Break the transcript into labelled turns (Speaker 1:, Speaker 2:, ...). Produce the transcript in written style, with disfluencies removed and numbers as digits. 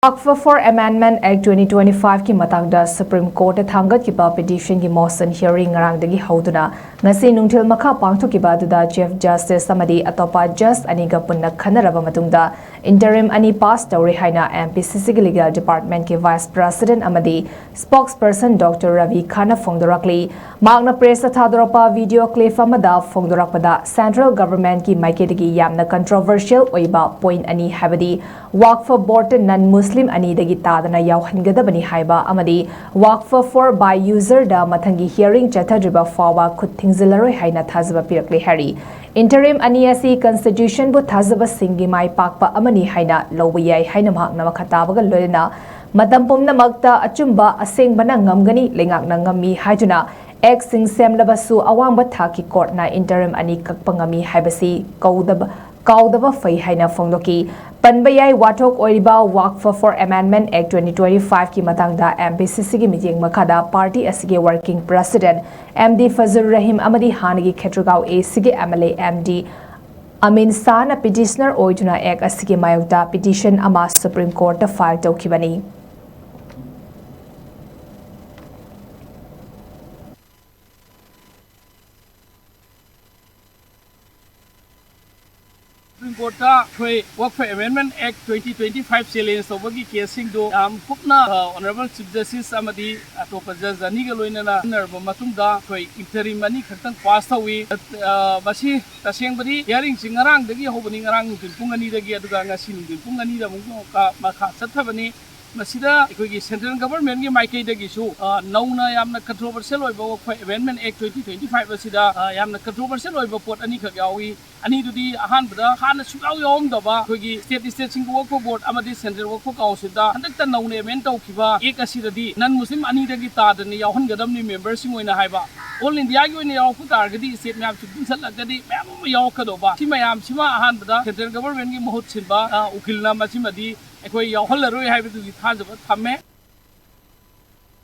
Speaker 1: Waqf for Amendment Act 2025 ki matangda Supreme Court Thangatkhibagi petition ki motion hearing ngarangdagi hauduna ngasi nungthil makha pangthokiba duda Chief Justice samadi atopa just aniga punna khanaraba matungda interim ani pass Toure HAINA MPCC ki legal department ki vice president amadi spokesperson Dr. RABI khana PHONGDORAKLI magna press thadoropa video clip amada PHONGDORAKPADA central government ki maiketagi yamna controversial oiba point ani habadi Waqf board non Muslim ani dagi tadana yauhangadabani haiba amadi Waqf for by user da mathangi hearing Chatthaduna fawa khut thingzilaroi haina thazaba pirakle hari interim ani asi constitution bu thazaba singi mai pakpa amani haina lobu yai haina mahakna makhatabaga loina matam pumna magta achumba asengbana ngamgani lengakna ngami haiduna ek sing semlabasu awangba thaki court na interim ani kakpangami haibasi kaudaba fai haina phongdoki Panbayai Watok Oiriba Waqf for Amendment Act 2025 ki matangda MPCC ki meeting makada party asige working president MD Fazur Rahim amadi hanagi Khetrugau ACG MLA MD Amin Sana petitioner oituna ek asige mayokta petition ama Supreme Court file tawkhibani
Speaker 2: Supreme Court Waqf Amendment Act 2025 challenge tawbagi casing do pukna Honorable Chief Justice amadi atopa judge ani ga loina na narba matungda khoi interim ani khaktang pass thawi basi taseng bari hearing singarang dagi hobani ngarang pung ani dagi aduga ngasi pung ani da mung ka makha chathabani masida ekogi central government gi maikei dagi su nauna yamna controversial oiba Waqf Amendment Act 2025 asida yamna controversial oiba pot ani khak yawi ani dudi ahan bada khana sukaw yom daba ekogi state sing Waqf board amadi central Waqf council da handakta nauna event tawkiba ek asidadi non muslim ani dagi tadani yawhan gadamni members sing oina haiba all india gi oina yaw putar gadi state map chudin salagadi mem yaw kadoba simayam sima ahan bada central government gi mahut sinba ukilna masimadi ekoi yawhal roi haiba du thajaba thamme